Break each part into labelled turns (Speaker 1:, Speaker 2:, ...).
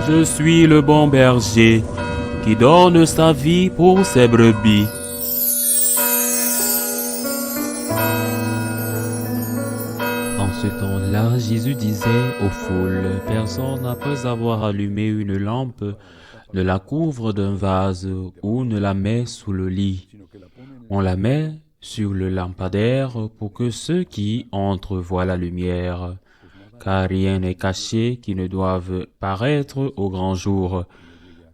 Speaker 1: Je suis le bon berger qui donne sa vie pour ses brebis. En ce temps-là, Jésus disait aux foules, personne après avoir allumé une lampe ne la couvre d'un vase ou ne la met sous le lit. On la met sur le lampadaire pour que ceux qui entrent voient la lumière, car rien n'est caché qui ne doive paraître au grand jour.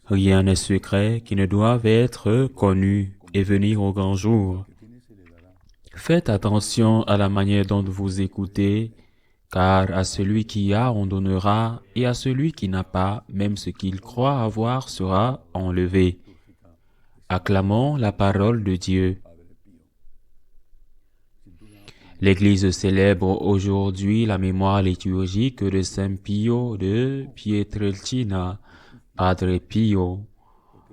Speaker 1: Rien n'est secret qui ne doive être connu et venir au grand jour. Faites attention à la manière dont vous écoutez, car à celui qui a, on donnera, et à celui qui n'a pas, même ce qu'il croit avoir sera enlevé. Acclamons la parole de Dieu. L'Église célèbre aujourd'hui la mémoire liturgique de Saint Pio de Pietrelcina, Padre Pio.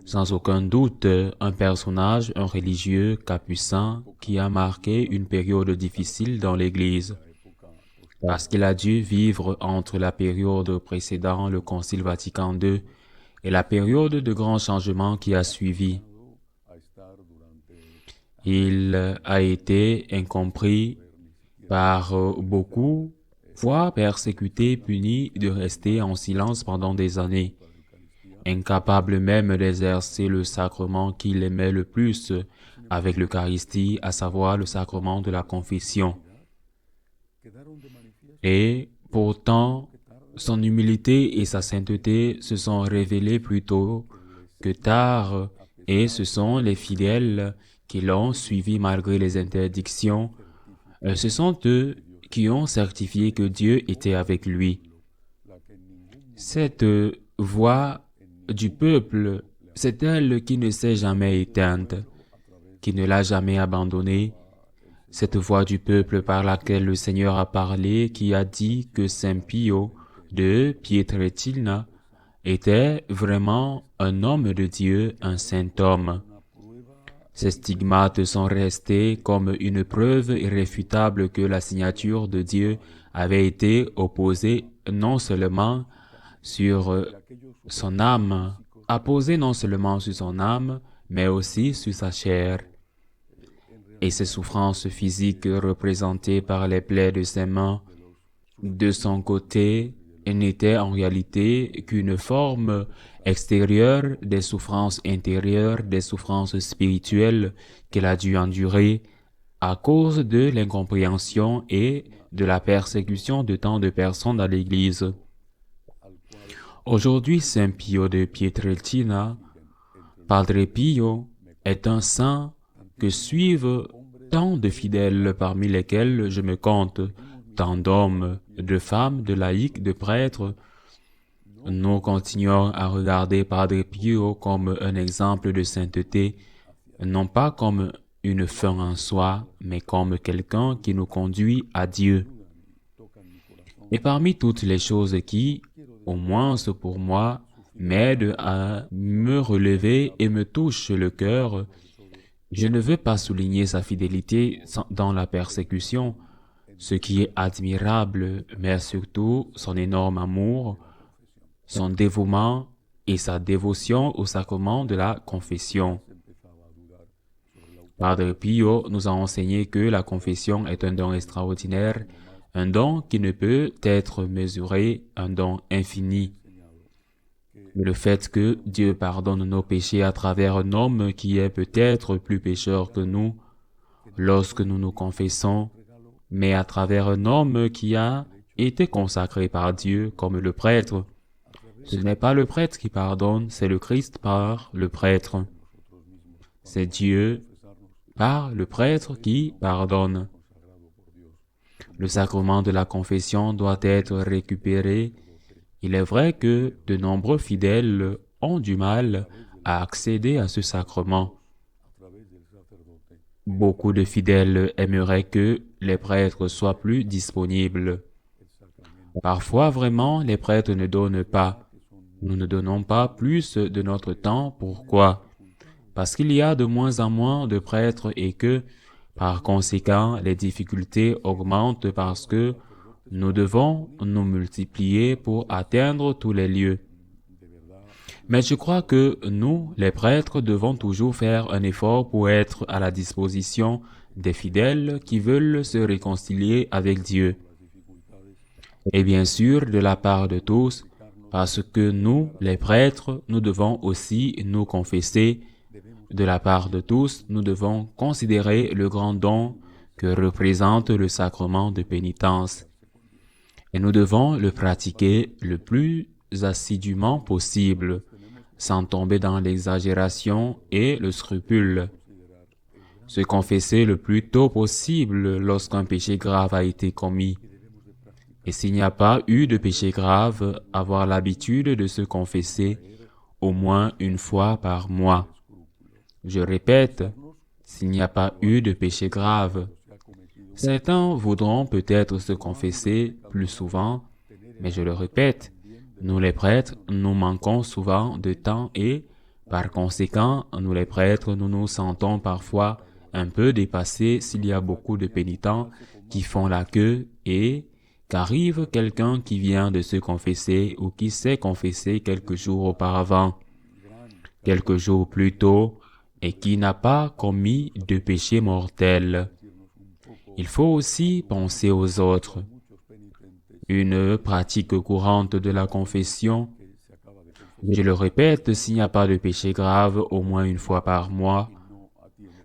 Speaker 1: Sans aucun doute, un personnage, un religieux capucin qui a marqué une période difficile dans l'Église, parce qu'il a dû vivre entre la période précédant le Concile Vatican II et la période de grands changements qui a suivi. Il a été incompris par beaucoup, voire persécuté, puni de rester en silence pendant des années, incapable même d'exercer le sacrement qu'il aimait le plus avec l'Eucharistie, à savoir le sacrement de la confession. Et pourtant, son humilité et sa sainteté se sont révélées plus tôt que tard, et ce sont les fidèles qui l'ont suivi malgré les interdictions. Ce sont eux qui ont certifié que Dieu était avec lui. Cette voix du peuple, c'est elle qui ne s'est jamais éteinte, qui ne l'a jamais abandonnée. Cette voix du peuple par laquelle le Seigneur a parlé, qui a dit que Saint Pio de Pietrelcina était vraiment un homme de Dieu, un saint homme. Ces stigmates sont restés comme une preuve irréfutable que la signature de Dieu avait été opposée non seulement sur son âme, apposée non seulement sur son âme, mais aussi sur sa chair. Et ces souffrances physiques représentées par les plaies de ses mains, de son côté, n'étaient en réalité qu'une forme extérieure des souffrances intérieures, des souffrances spirituelles qu'elle a dû endurer à cause de l'incompréhension et de la persécution de tant de personnes à l'Église. Aujourd'hui, Saint Pio de Pietrelcina, Padre Pio, est un saint que suivent tant de fidèles parmi lesquels je me compte, tant d'hommes, de femmes, de laïcs, de prêtres. Nous continuons à regarder Padre Pio comme un exemple de sainteté, non pas comme une fin en soi, mais comme quelqu'un qui nous conduit à Dieu. Et parmi toutes les choses qui, au moins pour moi, m'aident à me relever et me touchent le cœur, je ne veux pas souligner sa fidélité dans la persécution, ce qui est admirable, mais surtout son énorme amour, son dévouement et sa dévotion au sacrement de la confession. Padre Pio nous a enseigné que la confession est un don extraordinaire, un don qui ne peut être mesuré, un don infini. Le fait que Dieu pardonne nos péchés à travers un homme qui est peut-être plus pécheur que nous, lorsque nous nous confessons, mais à travers un homme qui a été consacré par Dieu comme le prêtre. Ce n'est pas le prêtre qui pardonne, c'est le Christ par le prêtre. C'est Dieu par le prêtre qui pardonne. Le sacrement de la confession doit être récupéré. Il est vrai que de nombreux fidèles ont du mal à accéder à ce sacrement. Beaucoup de fidèles aimeraient que les prêtres soient plus disponibles. Parfois, vraiment, les prêtres ne donnent pas. Nous ne donnons pas plus de notre temps. Pourquoi? Parce qu'il y a de moins en moins de prêtres et que, par conséquent, les difficultés augmentent parce que nous devons nous multiplier pour atteindre tous les lieux. Mais je crois que nous, les prêtres, devons toujours faire un effort pour être à la disposition des fidèles qui veulent se réconcilier avec Dieu. Et bien sûr, de la part de tous, parce que nous, les prêtres, nous devons aussi nous confesser. De la part de tous, nous devons considérer le grand don que représente le sacrement de pénitence. Et nous devons le pratiquer le plus assidûment possible, sans tomber dans l'exagération et le scrupule. Se confesser le plus tôt possible lorsqu'un péché grave a été commis. Et s'il n'y a pas eu de péché grave, avoir l'habitude de se confesser au moins une fois par mois. Je répète, s'il n'y a pas eu de péché grave. Certains voudront peut-être se confesser plus souvent, mais je le répète, nous les prêtres, nous manquons souvent de temps et, par conséquent, nous les prêtres, nous nous sentons parfois un peu dépassés s'il y a beaucoup de pénitents qui font la queue et qu'arrive quelqu'un qui vient de se confesser ou qui s'est confessé quelques jours auparavant, quelques jours plus tôt, et qui n'a pas commis de péché mortel. Il faut aussi penser aux autres. Une pratique courante de la confession, je le répète, s'il n'y a pas de péché grave au moins une fois par mois,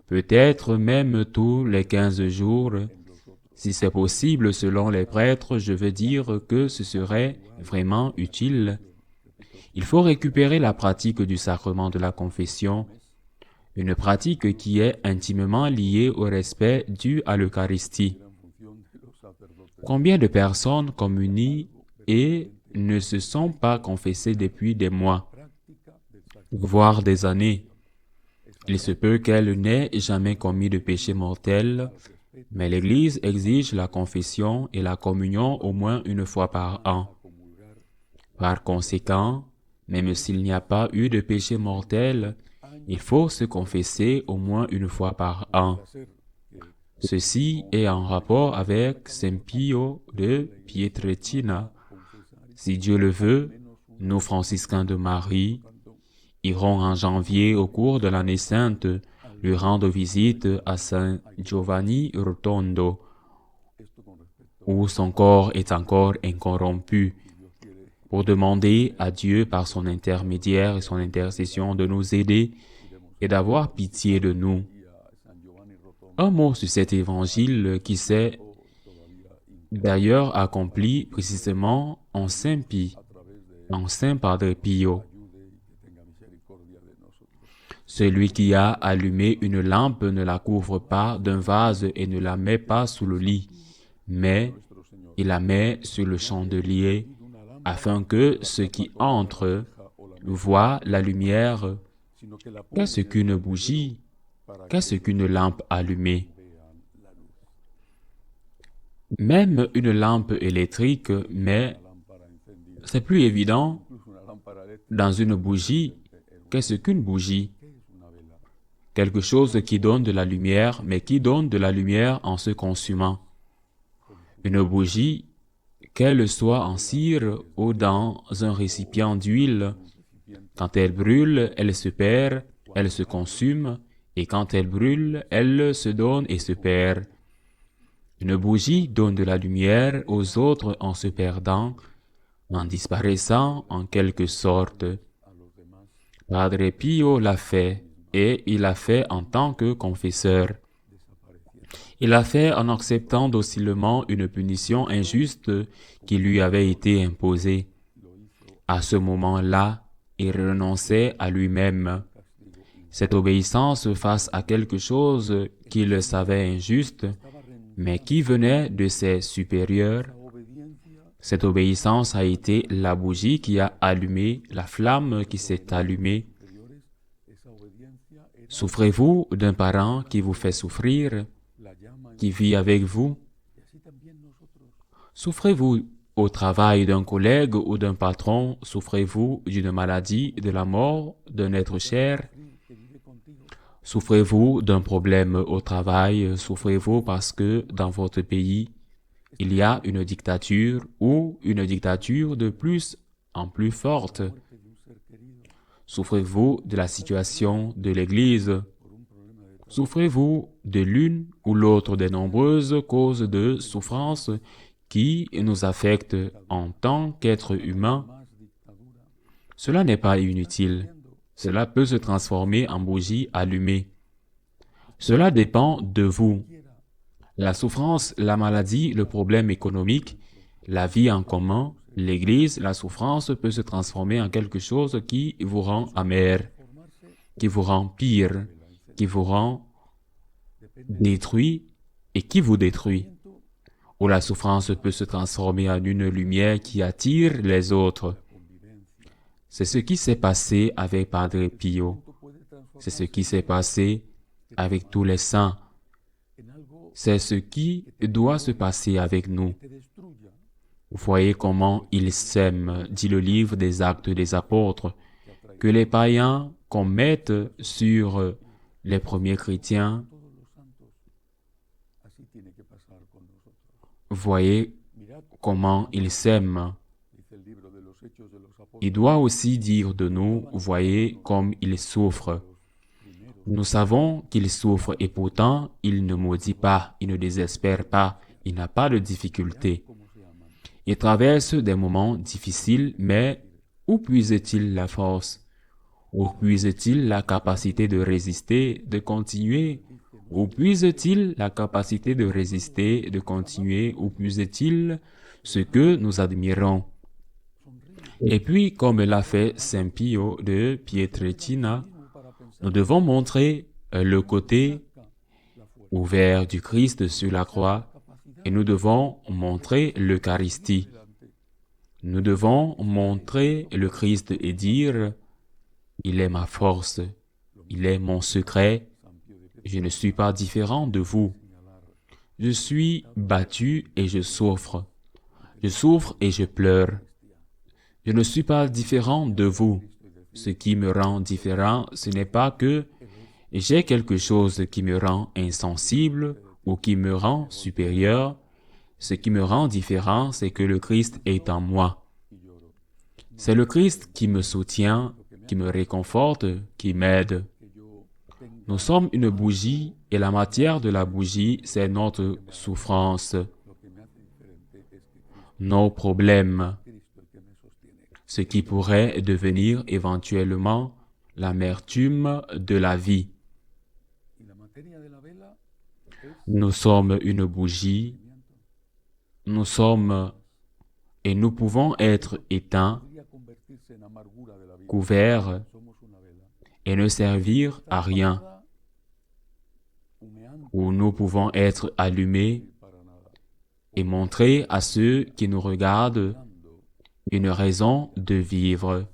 Speaker 1: peut-être même tous les 15 jours, si c'est possible selon les prêtres, je veux dire que ce serait vraiment utile. Il faut récupérer la pratique du sacrement de la confession, une pratique qui est intimement liée au respect dû à l'Eucharistie. Combien de personnes communient et ne se sont pas confessées depuis des mois, voire des années? Il se peut qu'elles n'aient jamais commis de péché mortel, mais l'Église exige la confession et la communion au moins une fois par an. Par conséquent, même s'il n'y a pas eu de péché mortel, il faut se confesser au moins une fois par an. Ceci est en rapport avec Saint Pio de Pietrelcina. Si Dieu le veut, nous franciscains de Marie irons en janvier au cours de l'année sainte lui rendre visite à Saint Giovanni Rotondo, où son corps est encore incorrompu, pour demander à Dieu par son intermédiaire et son intercession de nous aider et d'avoir pitié de nous. Un mot sur cet évangile qui s'est d'ailleurs accompli précisément en Saint Pie, en Saint Padre Pio. Celui qui a allumé une lampe ne la couvre pas d'un vase et ne la met pas sous le lit, mais il la met sur le chandelier, afin que ceux qui entrent voient la lumière. Qu'est-ce qu'une bougie? Qu'est-ce qu'une lampe allumée? Même une lampe électrique, mais c'est plus évident dans une bougie. Qu'est-ce qu'une bougie? Quelque chose qui donne de la lumière, mais qui donne de la lumière en se consumant. Une bougie, qu'elle soit en cire ou dans un récipient d'huile, quand elle brûle, elle se perd, elle se consume, et quand elle brûle, elle se donne et se perd. Une bougie donne de la lumière aux autres en se perdant, en disparaissant en quelque sorte. Padre Pio l'a fait, et il l'a fait en tant que confesseur. Il l'a fait en acceptant docilement une punition injuste qui lui avait été imposée. À ce moment-là, il renonçait à lui-même. Cette obéissance face à quelque chose qu'il savait injuste, mais qui venait de ses supérieurs, cette obéissance a été la bougie qui a allumé, la flamme qui s'est allumée. Souffrez-vous d'un parent qui vous fait souffrir, qui vit avec vous? Souffrez-vous au travail d'un collègue ou d'un patron? Souffrez-vous d'une maladie, de la mort, d'un être cher? Souffrez-vous d'un problème au travail? Souffrez-vous parce que dans votre pays, il y a une dictature ou une dictature de plus en plus forte? Souffrez-vous de la situation de l'Église? Souffrez-vous de l'une ou l'autre des nombreuses causes de souffrance qui nous affectent en tant qu'êtres humains? Cela n'est pas inutile. Cela peut se transformer en bougie allumée. Cela dépend de vous. La souffrance, la maladie, le problème économique, la vie en commun, l'Église, la souffrance peut se transformer en quelque chose qui vous rend amer, qui vous rend pire, qui vous rend détruit et qui vous détruit. Ou la souffrance peut se transformer en une lumière qui attire les autres. C'est ce qui s'est passé avec Padre Pio. C'est ce qui s'est passé avec tous les saints. C'est ce qui doit se passer avec nous. Vous voyez comment ils s'aiment, dit le livre des Actes des Apôtres, que les païens commettent sur les premiers chrétiens. Voyez comment ils s'aiment. Il doit aussi dire de nous, voyez comme ils souffrent. Nous savons qu'il souffre et pourtant il ne maudit pas, il ne désespère pas, il n'a pas de difficulté. Il traverse des moments difficiles, mais où puise-t-il la force? Où puise-t-il la capacité de résister, de continuer? Où puise-t-il la capacité de résister, de continuer? Où puise-t-il ce que nous admirons? Et puis, comme l'a fait Saint Pio de Pietrelcina, nous devons montrer le côté ouvert du Christ sur la croix et nous devons montrer l'Eucharistie. Nous devons montrer le Christ et dire « Il est ma force, il est mon secret, je ne suis pas différent de vous. Je suis battu et je souffre et je pleure. Je ne suis pas différent de vous. Ce qui me rend différent, ce n'est pas que j'ai quelque chose qui me rend insensible ou qui me rend supérieur. Ce qui me rend différent, c'est que le Christ est en moi. C'est le Christ qui me soutient, qui me réconforte, qui m'aide. Nous sommes une bougie et la matière de la bougie, c'est notre souffrance, nos problèmes, ce qui pourrait devenir éventuellement l'amertume de la vie. Nous sommes une bougie, nous sommes et nous pouvons être éteints, couverts et ne servir à rien. Ou nous pouvons être allumés et montrer à ceux qui nous regardent une raison de vivre.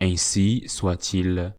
Speaker 1: Ainsi soit-il.